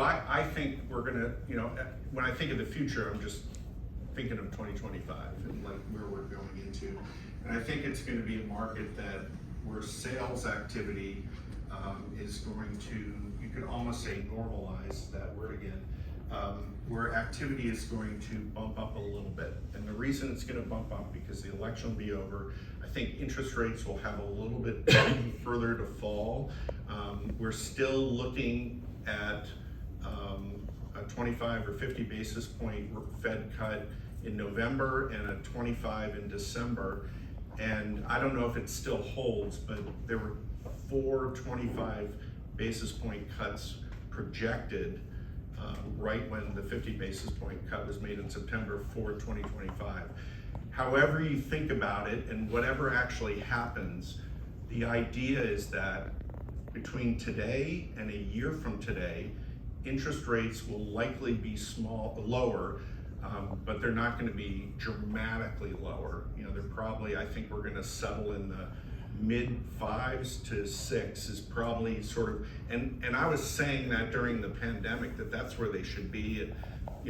I think we're gonna, when I think of the future, I'm just thinking of 2025 and like where we're going into. And I think it's gonna be a market where sales activity is going to, you could almost say normalize that word again, where activity is going to bump up a little bit. And the reason it's gonna bump up because the election will be over. I think interest rates will have a little bit further to fall. We're still looking at a 25 or 50 basis point Fed cut in November and a 25 in December. And I don't know if it still holds, but there were 4 25 basis point cuts projected right when the 50 basis point cut was made in September for 2025. However you think about it and whatever actually happens, the idea is that between today and a year from today, interest rates will likely be lower, but they're not going to be dramatically lower. They're probably, I think we're going to settle in the mid 5s to 6 is probably sort of, and I was saying that during the pandemic that's where they should be.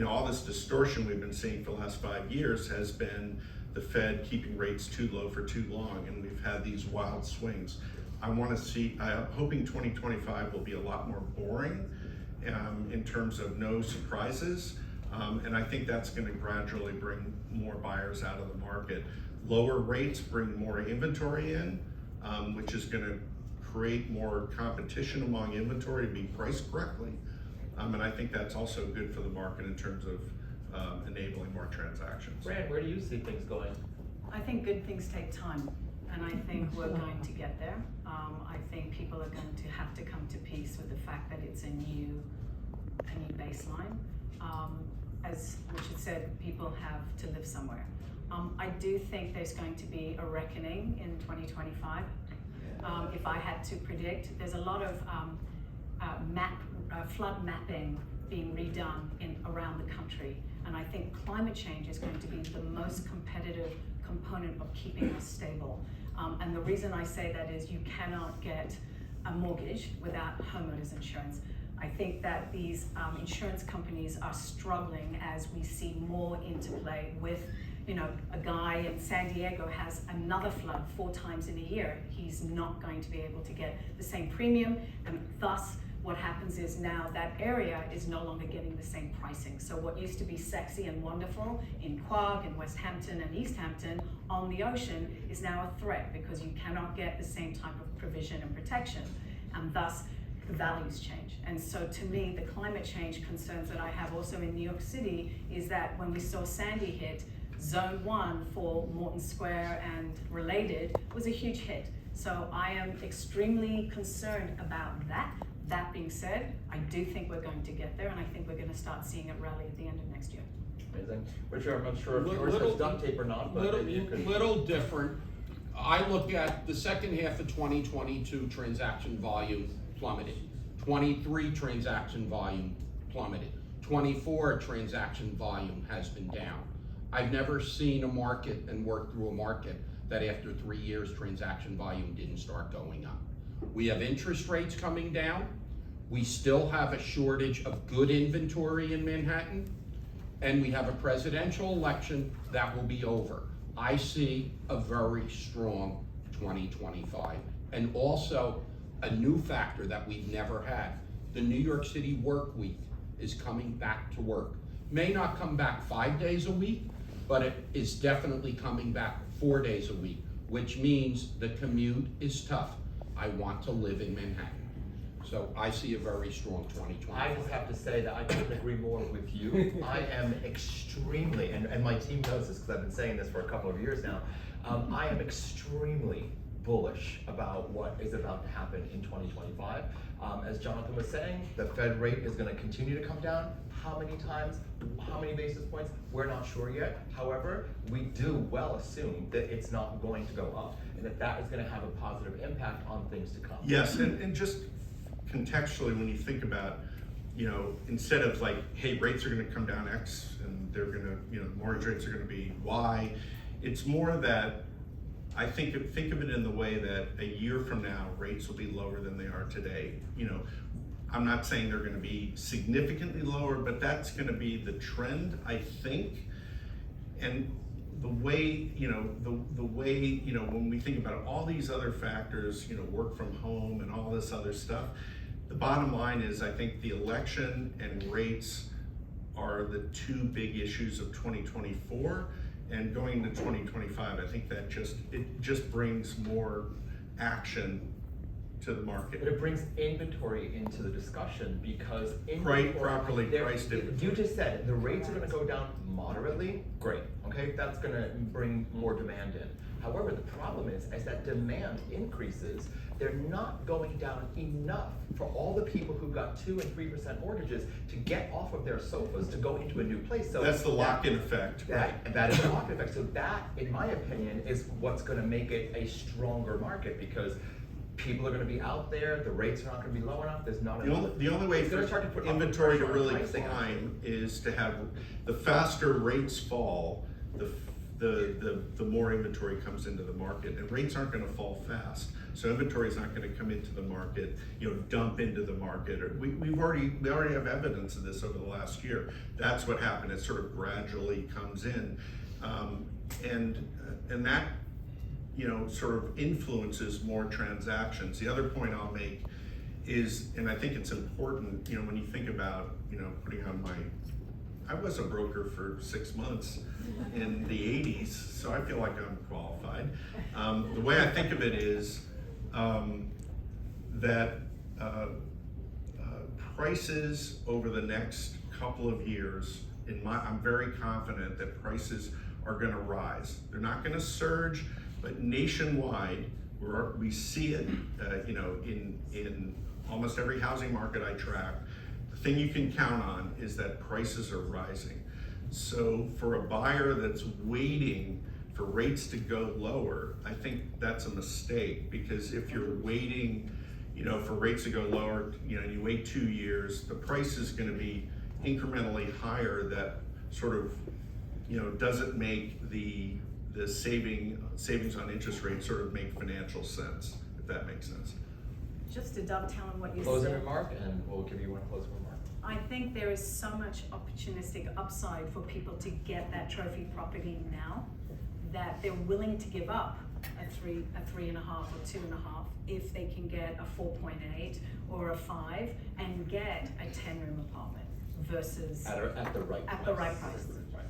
All this distortion we've been seeing for the last 5 years has been the Fed keeping rates too low for too long, and we've had these wild swings. I'm hoping 2025 will be a lot more boring in terms of no surprises, and I think that's going to gradually bring more buyers out of the market. Lower rates bring more inventory in, which is going to create more competition among inventory to be priced correctly, and I think that's also good for the market in terms of enabling more transactions. Brad, where do you see things going? I think good things take time, and I think we're going to get there. I think people are going to have to come to peace with the fact that it's a new baseline. As Richard said, people have to live somewhere. I do think there's going to be a reckoning in 2025. If I had to predict, there's a lot of flood mapping being redone around the country, and I think climate change is going to be the most competitive component of keeping us stable. And the reason I say that is you cannot get a mortgage without homeowners insurance. I think that these insurance companies are struggling as we see more interplay with, a guy in San Diego has another flood 4 times in a year. He's not going to be able to get the same premium, and thus what happens is now that area is no longer getting the same pricing. So what used to be sexy and wonderful in Quogue and West Hampton and East Hampton on the ocean is now a threat because you cannot get the same type of provision and protection, and thus the values change. And so to me, the climate change concerns that I have also in New York City is that when we saw Sandy hit, Zone 1 for Morton Square and related was a huge hit. So I am extremely concerned about that. That being said, I do think we're going to get there, and I think we're going to start seeing it rally at the end of next year. Amazing. Richard, I'm not sure if yours has duct tape or not, but maybe you could. Little different. I look at the second half of 2022 transaction volume plummeted. 23 transaction volume plummeted. 24 transaction volume has been down. I've never seen a market and worked through a market that after 3 years transaction volume didn't start going up. We have interest rates coming down. We still have a shortage of good inventory in Manhattan, and we have a presidential election that will be over. I see a very strong 2025, and also a new factor that we've never had. The New York City work week is coming back to work. May not come back 5 days a week, but it is definitely coming back 4 days a week, which means the commute is tough. I want to live in Manhattan. So I see a very strong 2025. I just have to say that I couldn't agree more with you. I am extremely, and my team knows this because I've been saying this for a couple of years now, I am extremely bullish about what is about to happen in 2025. As Jonathan was saying, the Fed rate is going to continue to come down. How many times, how many basis points, we're not sure yet. However, we do well assume that it's not going to go up, and that is going to have a positive impact on things to come. Yes, and just contextually, when you think about, instead of like, hey, rates are going to come down X and they're going to, mortgage rates are going to be Y, it's more that I think of it in the way that a year from now, rates will be lower than they are today. I'm not saying they're gonna be significantly lower, but that's gonna be the trend, I think. And the way, the way, when we think about all these other factors, work from home and all this other stuff, the bottom line is I think the election and rates are the two big issues of 2024, and going into 2025, I think that it just brings more action to the market. But it brings inventory into the discussion because Properly priced inventory. You just said the rates are gonna go down moderately, great, okay? That's gonna bring more demand in. However, the problem is, as that demand increases, they're not going down enough for all the people who got 2% and 3% mortgages to get off of their sofas to go into a new place. So That's the lock-in effect, right? That is the lock-in effect. So that, in my opinion, is what's gonna make it a stronger market, because people are gonna be out there, the rates are not gonna be low enough, there's not enough. The only way It's for gonna start to put inventory to upward pressure on really pricing, climb is to have, the faster rates fall, the more inventory comes into the market, and rates aren't gonna fall fast. So inventory is not gonna come into the market, dump into the market. Or we already have evidence of this over the last year. That's what happened. It sort of gradually comes in, and that sort of influences more transactions. The other point I'll make is, and I think it's important, when you think about, putting on I was a broker for 6 months in the 80s, so I feel like I'm qualified. The way I think of it is that prices over the next couple of years, I'm very confident that prices are gonna rise. They're not gonna surge, but nationwide, we see it, in almost every housing market I track. The thing you can count on is that prices are rising. So for a buyer that's waiting for rates to go lower, I think that's a mistake, because if you're waiting, for rates to go lower, you wait 2 years, the price is gonna be incrementally higher. That sort of, doesn't make the savings on interest rates sort of make financial sense, if that makes sense. Just to dovetail on what you Closing said, remark, and we'll give you one closing remark. I think there is so much opportunistic upside for people to get that trophy property now, that they're willing to give up a 3.5 or 2.5 if they can get a 4.8 or a 5 and get a 10-room apartment versus At the right price. At the right price. Right.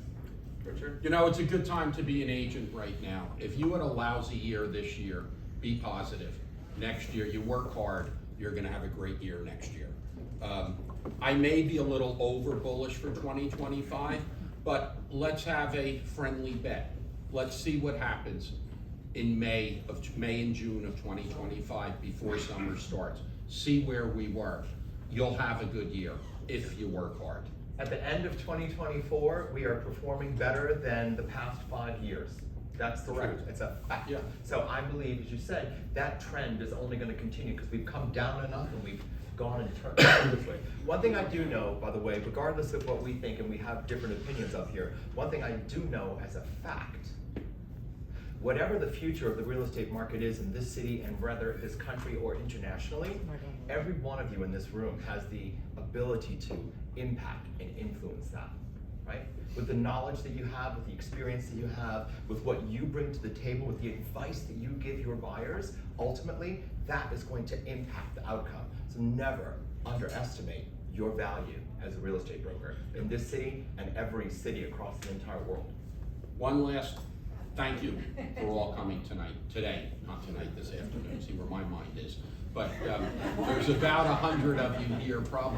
Richard? It's a good time to be an agent right now. If you had a lousy year this year, be positive. Next year, you work hard, you're gonna have a great year next year. I may be a little over bullish for 2025, but let's have a friendly bet. Let's see what happens in May and June of 2025 before summer starts. See where we were. You'll have a good year if you work hard. At the end of 2024, we are performing better than the past 5 years. That's the truth. It's a fact. Yeah. So I believe, as you said, that trend is only going to continue because we've come down enough and we've gone and turned this way. One thing I do know, by the way, regardless of what we think, and we have different opinions up here, one thing I do know as a fact, whatever the future of the real estate market is in this city and whether this country or internationally, every one of you in this room has the ability to impact and influence that, right? With the knowledge that you have, with the experience that you have, with what you bring to the table, with the advice that you give your buyers, ultimately, that is going to impact the outcome. So never underestimate your value as a real estate broker in this city and every city across the entire world. One last thank you for all coming today, not tonight, this afternoon, see where my mind is. But there's about 100 of you here, probably